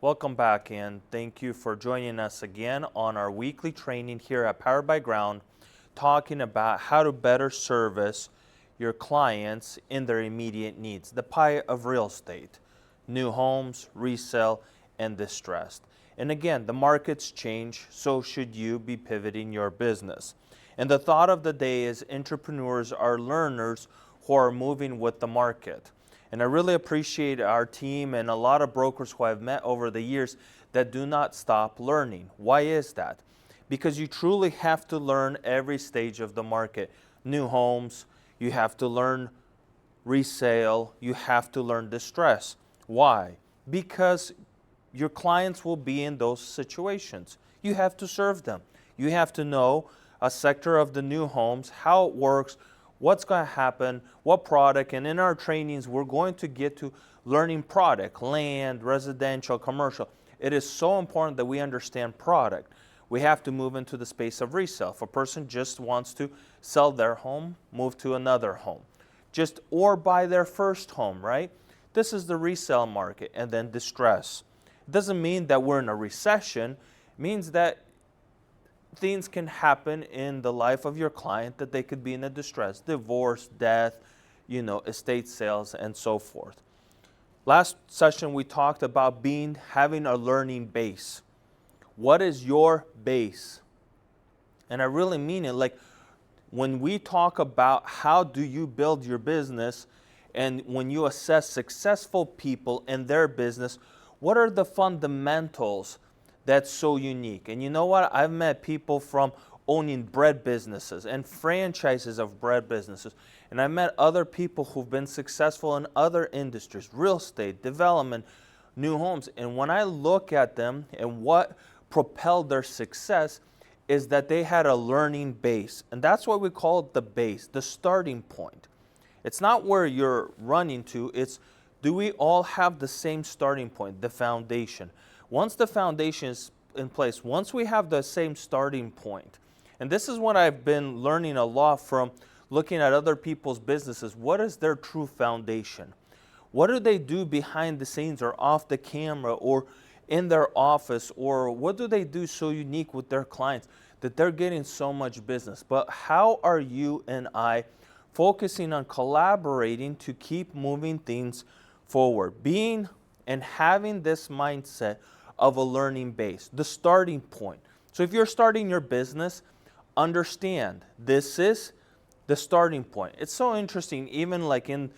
Welcome back and thank you for joining us again on our weekly training here at Powered by Ground, talking about how to better service your clients in their immediate needs, the pie of real estate, new homes, resale, and distressed. And again, the markets change, so should you be pivoting your business. And the thought of the day is entrepreneurs are learners who are moving with the market. And I really appreciate our team and a lot of brokers who I've met over the years that do not stop learning. Why is that? Because you truly have to learn every stage of the market. New homes, you have to learn resale, you have to learn distress. Why? Because your clients will be in those situations. You have to serve them. You have to know a sector of the new homes, how it works, what's going to happen, what product, and in our trainings, we're going to get to learning product, land, residential, commercial. It is so important that we understand product. We have to move into the space of resale. If a person just wants to sell their home, move to another home, or buy their first home, right? This is the resale market, and then distress. It doesn't mean that we're in a recession. It means that things can happen in the life of your client, that they could be in a distress, divorce, death, estate sales, and so forth. Last session we talked about having a learning base. What is your base? And I really mean it. Like when we talk about how do you build your business, and when you assess successful people in their business, what are the fundamentals that's so unique? And you know what? I've met people from owning bread businesses and franchises of bread businesses. And I've met other people who've been successful in other industries, real estate, development, new homes. And when I look at them and what propelled their success is that they had a learning base. And that's what we call the base, the starting point. It's not where you're running to, it's do we all have the same starting point, the foundation. Once the foundation is in place, once we have the same starting point, and this is what I've been learning a lot from looking at other people's businesses, what is their true foundation? What do they do behind the scenes or off the camera or in their office, or what do they do so unique with their clients that they're getting so much business? But how are you and I focusing on collaborating to keep moving things forward? Being and having this mindset of a learning base, the starting point. So if you're starting your business, understand this is the starting point. It's so interesting, even like in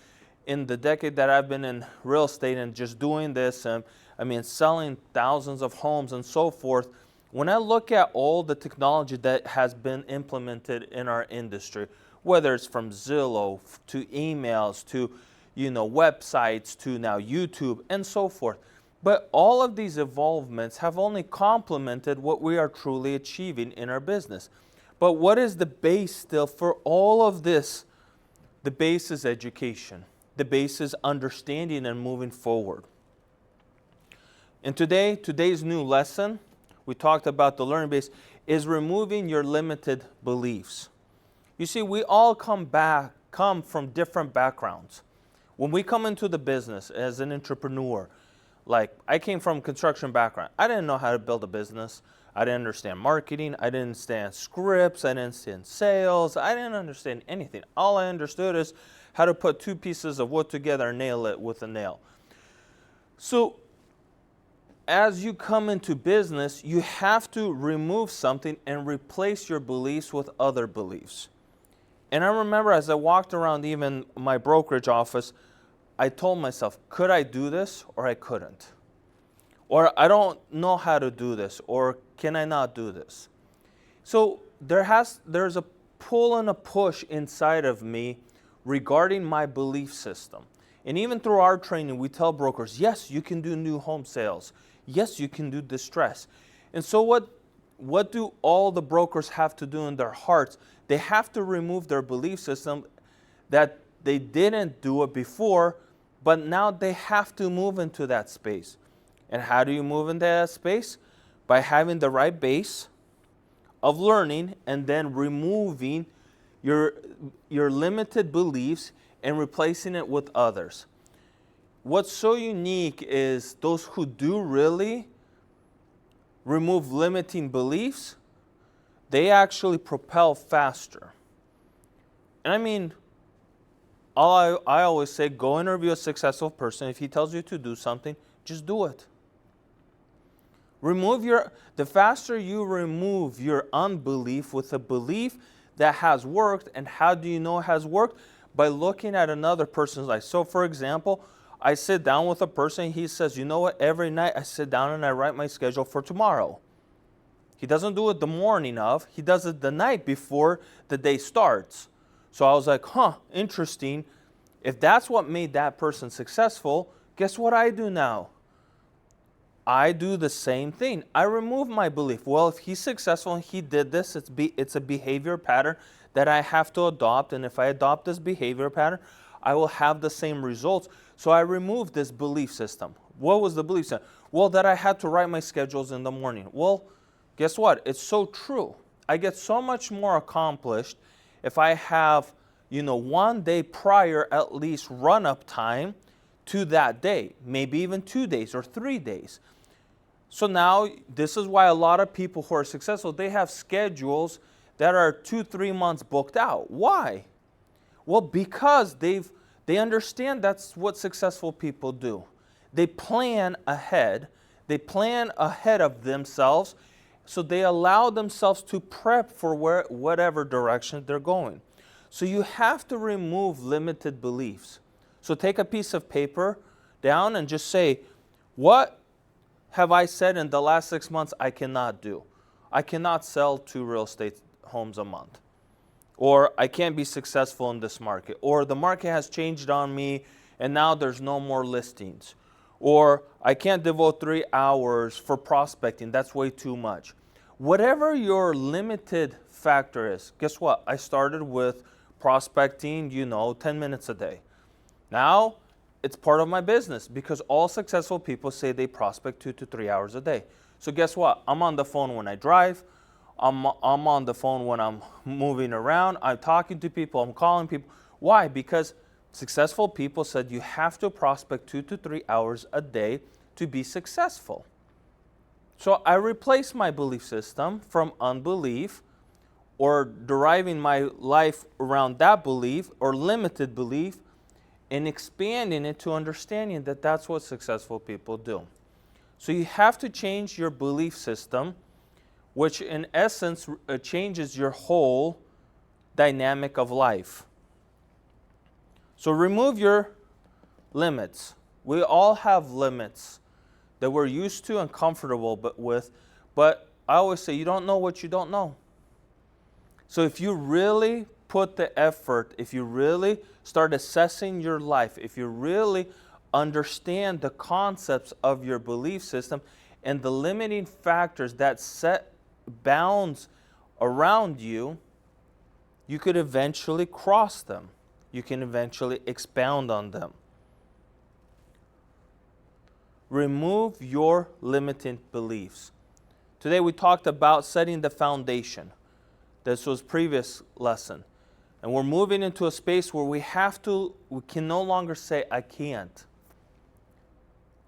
the decade that I've been in real estate and just doing this, selling thousands of homes and so forth, when I look at all the technology that has been implemented in our industry, whether it's from Zillow to emails to websites to now YouTube and so forth. But all of these evolvements have only complemented what we are truly achieving in our business. But what is the base still for all of this? The base is education. The base is understanding and moving forward. And today's new lesson, we talked about the learning base, is removing your limited beliefs. You see, we all come from different backgrounds. When we come into the business as an entrepreneur, like I came from construction background. I didn't know how to build a business. I didn't understand marketing. I didn't understand scripts. I didn't understand sales. I didn't understand anything. All I understood is how to put two pieces of wood together and nail it with a nail. So as you come into business, you have to remove something and replace your beliefs with other beliefs. And I remember as I walked around even my brokerage office, I told myself, could I do this or I couldn't? Or I don't know how to do this, or can I not do this? So there's a pull and a push inside of me regarding my belief system. And even through our training, we tell brokers, yes, you can do new home sales. Yes, you can do distress. And so what do all the brokers have to do in their hearts? They have to remove their belief system that they didn't do it before, but now they have to move into that space. And how do you move into that space? By having the right base of learning and then removing your limited beliefs and replacing it with others. what's so unique is those who do really remove limiting beliefs, they actually propel faster. And I mean, I always say, go interview a successful person. If he tells you to do something, just do it. The faster you remove your unbelief with a belief that has worked. And how do you know it has worked? By looking at another person's life. So for example, I sit down with a person, he says, you know what, every night I sit down and I write my schedule for tomorrow. He doesn't do it the morning of, he does it the night before the day starts. So I was like, interesting. If that's what made that person successful, guess what I do now? I do the same thing. I remove my belief. Well, if he's successful and he did this, it's a behavior pattern that I have to adopt. And if I adopt this behavior pattern, I will have the same results. So I removed this belief system. What was the belief system? Well, that I had to write my schedules in the morning. Well, guess what? It's so true. I get so much more accomplished if I have, 1 day prior at least run-up time to that day, maybe even 2 days or 3 days. So now this is why a lot of people who are successful, they have schedules that are 2-3 months booked out. Why? Well, because they understand that's what successful people do. They plan ahead. They plan ahead of themselves, so they allow themselves to prep for whatever direction they're going. So you have to remove limited beliefs. So take a piece of paper down and just say, what have I said in the last 6 months I cannot do? I cannot sell 2 real estate homes a month. Or I can't be successful in this market. Or the market has changed on me and now there's no more listings. Or I can't devote 3 hours for prospecting. That's way too much. Whatever your limited factor is, guess what? I started with prospecting, 10 minutes a day. Now, it's part of my business because all successful people say they prospect 2 to 3 hours a day. So guess what? I'm on the phone when I drive. I'm on the phone when I'm moving around. I'm talking to people. I'm calling people. Why? Because successful people said you have to prospect 2 to 3 hours a day to be successful. So I replaced my belief system from unbelief or deriving my life around that belief or limited belief and expanding it to understanding that that's what successful people do. So you have to change your belief system, which in essence changes your whole dynamic of life. So remove your limits. We all have limits that we're used to and comfortable with, but I always say you don't know what you don't know. So if you really put the effort, if you really start assessing your life, if you really understand the concepts of your belief system and the limiting factors that set bounds around you, you could eventually cross them. You can eventually expound on them. Remove your limiting beliefs. Today we talked about setting the foundation. This was previous lesson. And we're moving into a space where we can no longer say, I can't.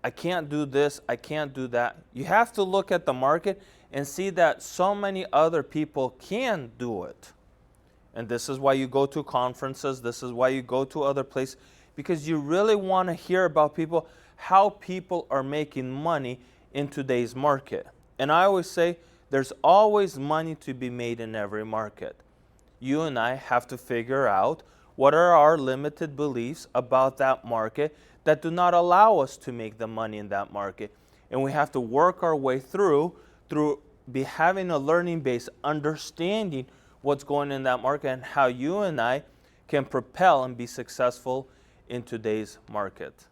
I can't do this, I can't do that. You have to look at the market and see that so many other people can do it. And this is why you go to conferences, this is why you go to other places, because you really want to hear about how people are making money in today's market. And I always say, there's always money to be made in every market. You and I have to figure out what are our limited beliefs about that market that do not allow us to make the money in that market. And we have to work our way through having a learning base, understanding what's going in that market and how you and I can propel and be successful in today's market.